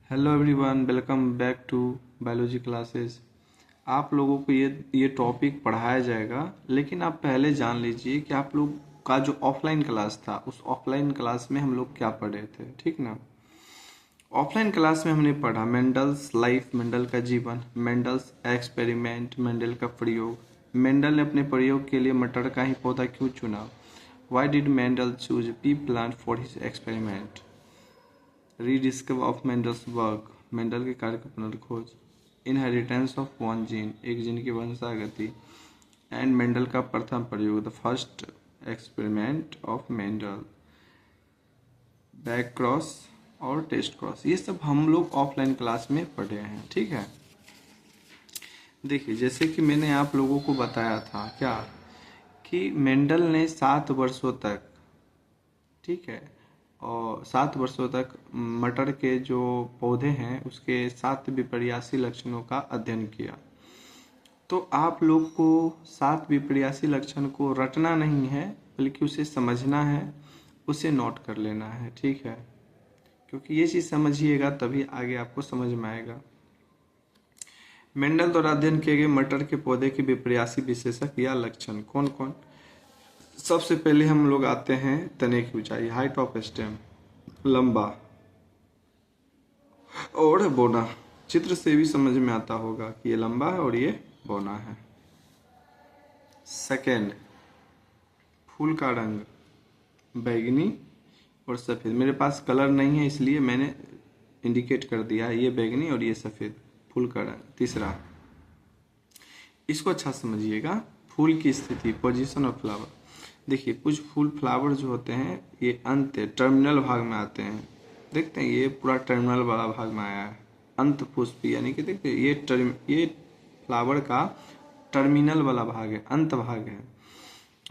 Hello everyone, welcome back to biology classes. आप लोगों को ये टॉपिक पढ़ाया जाएगा, लेकिन आप पहले जान लीजिए कि आप लोग का जो ऑफलाइन क्लास था उस ऑफलाइन क्लास में हम लोग क्या पढ़े थे, ठीक ना। ऑफलाइन क्लास में हमने पढ़ा मेंडल्स लाइफ, मेंडल का जीवन, मेंडल्स एक्सपेरिमेंट, मेंडल का प्रयोग। मेंडल ने अपने प्रयोग के लिए मटर का ही पौधा क्यों चुना? Why did Mendel choose P plant for his experiment? Rediscover of Mendel's work, Mendel के कार्य का पुनर्खोज। इनहेरिटेंस ऑफ वन जीन, एक जीन की वंशागति। एंड मेंडल का प्रथम प्रयोग, the first experiment of Mendel. Back cross और टेस्ट क्रॉस, ये सब हम लोग ऑफलाइन क्लास में पढ़े हैं, ठीक है। देखिए, जैसे कि मैंने आप लोगों को बताया था क्या कि मेंडल ने 7 वर्षों तक, ठीक है, और 7 वर्षों तक मटर के जो पौधे हैं उसके 7 विपर्यासी लक्षणों का अध्ययन किया। तो आप लोग को 7 विपर्यासी लक्षण को रटना नहीं है, बल्कि उसे समझना है, उसे नोट कर लेना है, ठीक है। क्योंकि ये चीज़ समझिएगा तभी आगे आपको समझ में आएगा। मेंडल द्वारा अध्ययन किए गए मटर के पौधे के विपर्यासी विशेषक या लक्षण कौन कौन? सबसे पहले हम लोग आते हैं तने की ऊंचाई, हाइट ऑफ स्टेम, लंबा और बोना। चित्र से भी समझ में आता होगा कि ये लंबा है और ये बोना है। सेकेंड, फूल का रंग बैगनी और सफ़ेद। मेरे पास कलर नहीं है इसलिए मैंने इंडिकेट कर दिया है, ये बैगनी और ये सफ़ेद फूल का रंग। तीसरा, इसको अच्छा समझिएगा, फूल की स्थिति, पोजीशन ऑफ फ्लावर। देखिए, कुछ फूल फ्लावर जो होते हैं ये अंत टर्मिनल भाग में आते हैं, देखते हैं ये पूरा टर्मिनल वाला भाग में आया है। अंत पुष्प यानी कि देखते हैं ये फ्लावर का टर्मिनल वाला भाग है, अंत भाग है।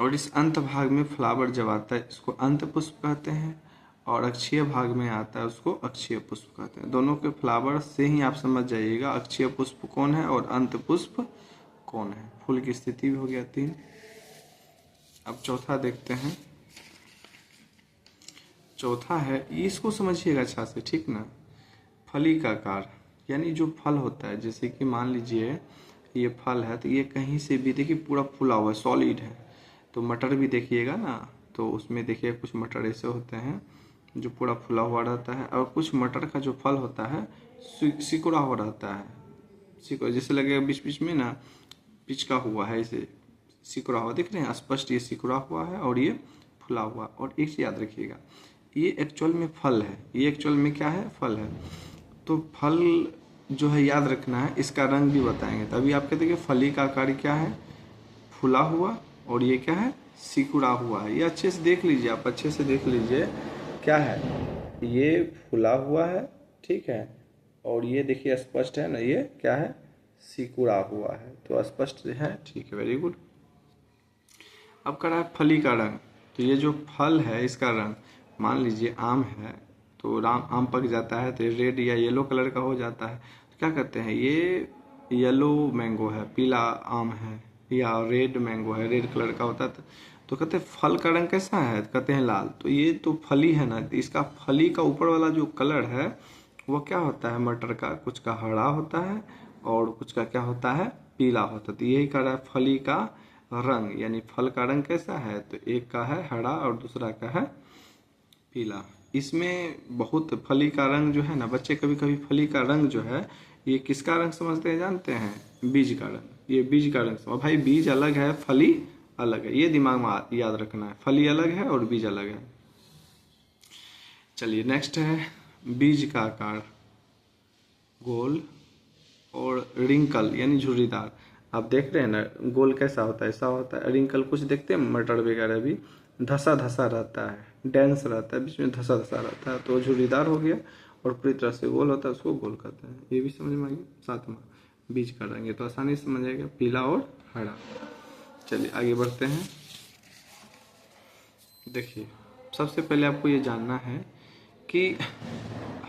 और इस अंत भाग में फ्लावर जब आता है इसको अंत पुष्प कहते हैं, और अक्षीय भाग में आता है उसको अक्षीय पुष्प कहते हैं। दोनों के फ्लावर से ही आप समझ जाइएगा अक्षीय पुष्प कौन है और अंत पुष्प कौन है। फूल की स्थिति भी हो गया 3। अब चौथा देखते हैं। चौथा है, इसको समझिएगा अच्छा से, ठीक ना। फली का आकार, यानी जो फल होता है, जैसे कि मान लीजिए ये फल है तो ये कहीं से भी देखिए पूरा फूला हुआ है, सॉलिड है। तो मटर भी देखिएगा ना, तो उसमें देखिए कुछ मटर ऐसे होते हैं जो पूरा फूला हुआ रहता है, और कुछ मटर का जो फल होता है सिकुड़ा हुआ रहता है। सिकुड़ा जैसे लगेगा बीच बीच में ना पिचका हुआ है, ऐसे सिकुड़ा हुआ, देख रहे हैं स्पष्ट, ये सिकुड़ा हुआ है और ये फुला हुआ। और एक चीज याद रखिएगा, ये एक्चुअल में फल है, ये एक्चुअल में क्या है, फल है। तो फल जो है याद रखना है, इसका रंग भी बताएंगे तभी आप कहते हैं कि फली का आकार क्या है, फुला हुआ, और ये क्या है, सिकुड़ा हुआ है। ये अच्छे से देख लीजिए, आप अच्छे से देख लीजिए क्या है, ये फुला हुआ है, ठीक है, और ये देखिए स्पष्ट है ना, ये क्या है, सिकुड़ा हुआ है। तो स्पष्ट है, ठीक है, वेरी गुड। अब कर रहा है फली का रंग। तो ये जो फल है इसका रंग, मान लीजिए आम है तो आम पक जाता है तो रेड या येलो कलर का हो जाता है। तो क्या कहते हैं, ये येलो मैंगो है, पीला आम है, या रेड मैंगो है, रेड कलर का होता है। तो कहते हैं फल का रंग कैसा है, कहते हैं लाल। तो ये तो फली है ना, तो इसका फली का ऊपर वाला जो कलर है वो क्या होता है, मटर का कुछ का हरा होता है और कुछ का क्या होता है, पीला होता है। तो यही कह रहा है फली का रंग, यानी फल का रंग कैसा है, तो एक का है हरा और दूसरा का है पीला। इसमें बहुत फली का रंग जो है ना, बच्चे कभी कभी फली का रंग जो है ये किसका रंग समझते हैं जानते हैं, बीज का रंग। ये बीज का रंग समझ भाई, बीज अलग है, फली अलग है, ये दिमाग में याद रखना है, फली अलग है और बीज अलग है। चलिए नेक्स्ट है, बीज का आकार गोल और रिंकल यानी झुर्रीदार। आप देख रहे हैं ना, गोल कैसा होता है, ऐसा होता है। रिंकल कुछ देखते हैं मटर वगैरह भी धसा धसा रहता है, डेंस रहता है, बीच में धसा धसा रहता है, तो झुर्रीदार हो गया। और पूरी तरह से गोल होता है, उसको गोल कहते हैं। ये भी समझ में आ गया। सातवां, बीज का रंग, ये तो आसानी से समझ आएगा, पीला और हरा। चलिए आगे बढ़ते हैं। देखिए, सबसे पहले आपको ये जानना है कि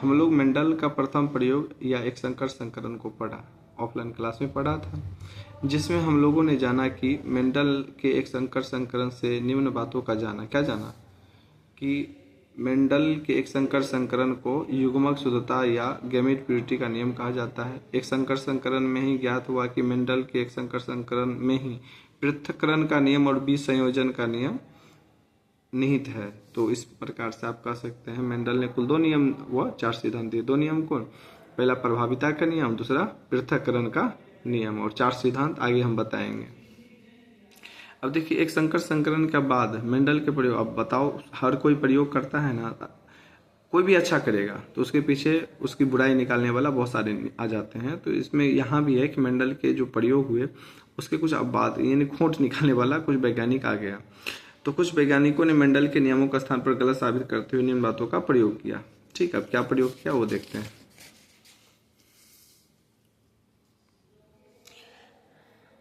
हम लोग मेंडल का प्रथम प्रयोग या एक संकर संकरण को पढ़ा, ऑफलाइन क्लास में पढ़ा था, जिसमें हम लोगों ने जाना कि मेंडल के एक संकर संकरण से निम्न बातों का जाना, क्या जाना कि मेंडल के एक संकर संकरण को युग्मक शुद्धता या गैमीट प्यूरिटी का नियम कहा जाता है। एक संकर संकरण में ही ज्ञात हुआ कि मेंडल के एक संकर संकरण में ही पृथक्करण का नियम और बीज संयोजन का नियम निहित है। तो इस प्रकार से आप कह सकते हैं मेंडल ने कुल 2 नियम व 4 सिद्धांत दिए। 2 नियम कौन? पहला प्रभाविता का नियम, दूसरा पृथक्करण का नियम, और 4 सिद्धांत आगे हम बताएंगे। अब देखिए एक संकर संकरण के बाद मेंडल के प्रयोग, अब बताओ हर कोई प्रयोग करता है ना, कोई भी अच्छा करेगा तो उसके पीछे उसकी बुराई निकालने वाला बहुत सारे आ जाते हैं। तो इसमें यहाँ भी है कि मेंडल के जो प्रयोग हुए उसके कुछ अपवाद यानी खोट निकालने वाला कुछ वैज्ञानिक आ गया। तो कुछ वैज्ञानिकों ने मेंडल के नियमों का स्थान पर गलत साबित करते हुए निम्न बातों का प्रयोग किया। ठीक है, अब क्या प्रयोग किया वो देखते हैं।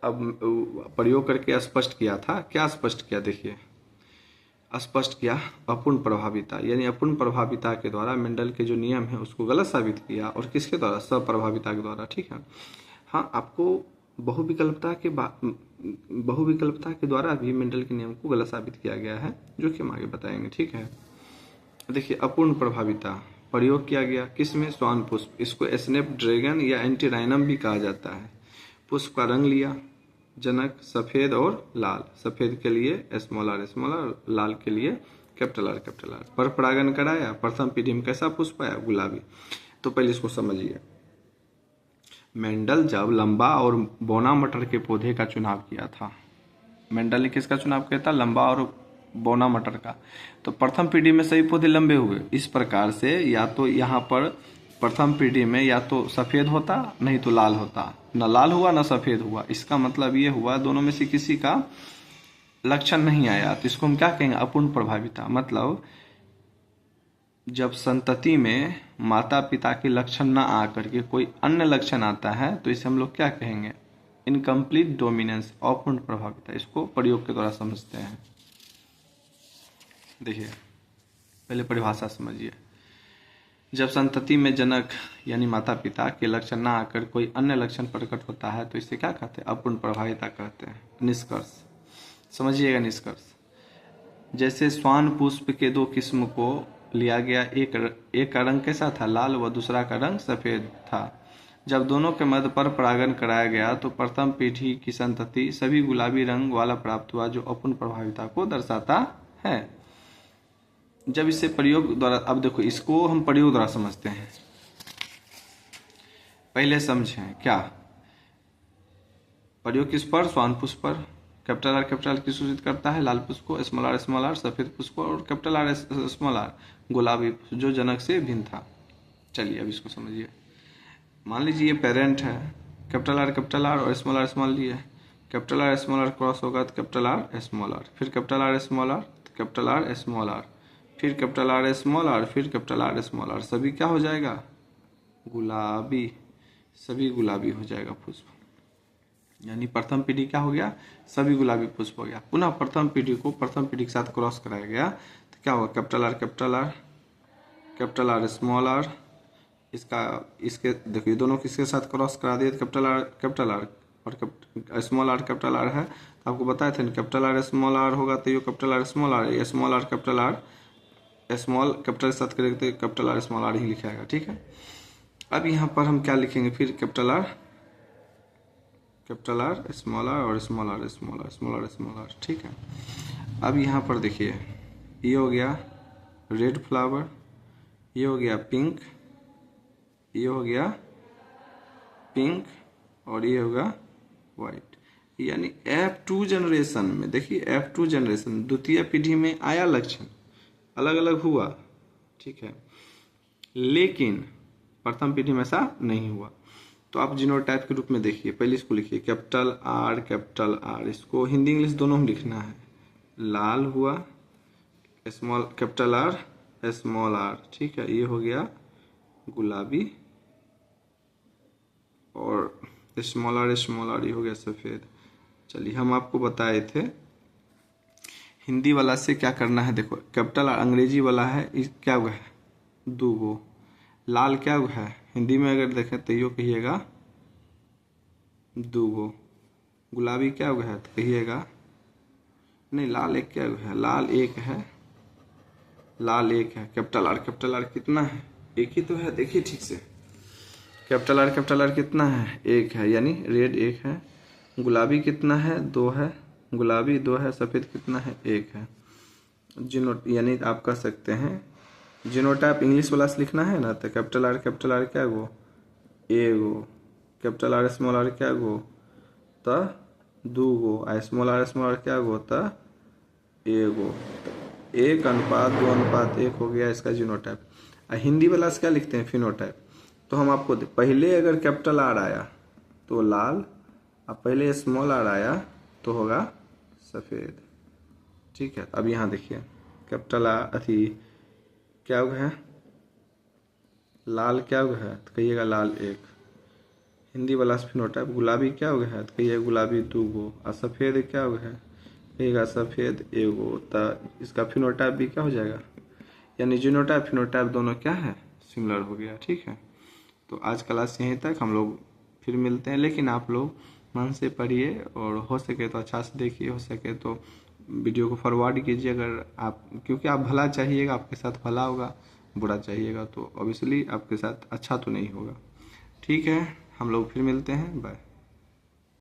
अब प्रयोग करके स्पष्ट किया था, क्या स्पष्ट किया देखिए, स्पष्ट किया अपूर्ण प्रभाविता, यानी अपूर्ण प्रभाविता के द्वारा मेंडल के जो नियम है उसको गलत साबित किया। और किसके द्वारा? सप्रभाविता के द्वारा। ठीक है, हाँ आपको बहुविकल्पता के द्वारा भी मेंडल के नियम को गलत साबित किया गया है, जो कि हम आगे बताएंगे। ठीक है, देखिए अपूर्ण प्रभाविता प्रयोग किया गया किसमें? श्वान पुष्प, इसको स्नैप ड्रैगन या एंटीराइनम भी कहा जाता है। पुष्प का रंग लिया जनक सफेद और लाल, सफेद के लिए स्मॉल आर, लाल के लिए कैपिटल आर। पर परागण कराया, प्रथम पीढ़ी में कैसा पुष्प आया? गुलाबी। तो पहले इसको समझिए, मेंडल जब लंबा और बौना मटर के पौधे का चुनाव किया था, मेंडल ने किसका चुनाव किया था? लंबा और बौना मटर का। तो प्रथम पीढ़ी में सभी पौधे लंबे हुए। इस प्रकार से या तो यहाँ पर प्रथम पीढ़ी में या तो सफेद होता नहीं तो लाल होता, न लाल हुआ न सफेद हुआ। इसका मतलब ये हुआ दोनों में से किसी का लक्षण नहीं आया। तो इसको हम क्या कहेंगे? अपूर्ण प्रभाविता। मतलब जब संतति में माता पिता के लक्षण न आकर के कोई अन्य लक्षण आता है तो इसे हम लोग क्या कहेंगे? इनकम्प्लीट डोमिनेंस, अपूर्ण प्रभाविता। इसको प्रयोग के द्वारा समझते हैं। देखिए पहले परिभाषा समझिए, जब संतति में जनक यानी माता पिता के लक्षण न आकर कोई अन्य लक्षण प्रकट होता है तो इसे क्या कहते हैं? अपूर्ण प्रभाविता कहते हैं। निष्कर्ष समझिएगा, निष्कर्ष जैसे श्वान पुष्प के 2 किस्म को लिया गया, एक का रंग कैसा था? लाल, व दूसरा का रंग सफेद था। जब दोनों के मध्य पर परागण कराया गया तो प्रथम पीढ़ी की संतति सभी गुलाबी रंग वाला प्राप्त हुआ, जो अपूर्ण प्रभाविता को दर्शाता है। जब इसे प्रयोग द्वारा, अब देखो इसको हम प्रयोग द्वारा समझते हैं। पहले समझें क्या प्रयोग किस पर? श्वान पुष्प पर। कैपिटल आर की सूचित करता है लाल पुष्प को, स्मॉल आर सफेद पुष्प को, और कैपिटल आर स्मॉल आर गुलाबी पुष्प जो जनक से भिन्न था। चलिए अब इसको समझिए। मान लीजिए ये पेरेंट है, कैपिटल आर और स्मॉल लिए, कैपिटल आर क्रॉस होगा तो कैपिटल आर स्मॉल आर, फिर capital R small R, capital R small R, फिर कैपिटल आर स्मॉल आर, फिर कैपिटल आर स्मॉल आर, सभी क्या हो जाएगा? गुलाबी, सभी गुलाबी हो जाएगा पुष्प। यानी प्रथम पीढ़ी क्या हो गया? सभी गुलाबी पुष्प हो गया। पुनः प्रथम पीढ़ी को प्रथम पीढ़ी के साथ क्रॉस कराया गया तो क्या होगा? कैपिटल आर स्मॉल आर, इसके देखिए दोनों किसके साथ क्रॉस करा दिए? कैपिटल आर और स्मॉल आर कैपिटल आर है, तो आपको बताया था कैपिटल आर स्मॉल आर होगा तो ये कैपिटल आर स्मॉल आर, ये स्मॉल आर स्मॉल कैपिटल के साथ करेंगे तो कैपिटल आर स्मॉल आर ही लिखाएगा। ठीक है, अब यहाँ पर हम क्या लिखेंगे? फिर कैपिटल आर स्मॉल आर और स्मॉल आर। ठीक है, अब यहाँ पर देखिए ये हो गया रेड फ्लावर, ये हो गया पिंक, ये हो गया पिंक, और ये होगा वाइट। यानी F2 जनरेशन में, देखिए F2 जनरेशन द्वितीय पीढ़ी में आया लक्षण, अलग अलग हुआ। ठीक है, लेकिन प्रथम पीढ़ी में ऐसा नहीं हुआ। तो आप जीनोटाइप के रूप में देखिए, पहले इसको लिखिए कैपिटल आर, इसको हिंदी इंग्लिश दोनों में लिखना है। लाल हुआ, small capital R small R. ठीक है, ये हो गया गुलाबी, और स्मॉल आर ये हो गया सफेद। चलिए हम आपको बताए थे हिंदी वाला से क्या करना है। देखो कैपिटल आर अंग्रेजी वाला है, क्या हुआ है? 2 गो। लाल क्या हुआ है? हिंदी में अगर देखें तो यो कहिएगा 2 गो। गुलाबी क्या हुआ है? तो कहिएगा नहीं, लाल एक क्या हुआ है? लाल एक है, लाल एक है, कैपिटल आर कितना है, एक ही तो है, देखिए ठीक से, कैपिटल आर कितना है, एक है, यानी रेड एक है। गुलाबी कितना है, दो है, गुलाबी दो है। सफ़ेद कितना है, एक है। यानी आप कह सकते हैं जीनोटाइप इंग्लिश वाला से लिखना है ना, तो कैपिटल आर क्या गो, एगो, कैपिटल आर स्मॉल आर क्या गो, त दू गो, आ स्मॉल आर क्या गो, त एगो। एक अनुपात दो अनुपात एक हो गया इसका जीनोटाइप। हिंदी वाला से क्या लिखते हैं, फिनोटाइप। तो हम आपको पहले अगर कैपिटल आर आया तो लाल, अब पहले स्मॉल आर आया तो होगा सफ़ेद। ठीक है, अब यहाँ देखिए कैपिटल अथी क्या है, लाल क्या है, तो कहिएगा लाल एक। हिंदी वाला फिनोटाइप गुलाबी क्या है, तो कहिए गुलाबी दू गो। और सफ़ेद क्या है, कहिएगा सफ़ेद एगो। तो इसका फिनोटाइप भी क्या हो जाएगा, यानी जीनोटाइप फिनोटाइप दोनों क्या है, सिमिलर हो गया। ठीक है, तो आज क्लास यहीं तक, हम लोग फिर मिलते हैं। लेकिन आप लोग मन से पढ़िए और हो सके तो अच्छा से देखिए, हो सके तो वीडियो को फॉरवर्ड कीजिए अगर आप, क्योंकि आप भला चाहिएगा आपके साथ भला होगा, बुरा चाहिएगा तो ऑब्वियसली आपके साथ अच्छा तो नहीं होगा। ठीक है, हम लोग फिर मिलते हैं, बाय।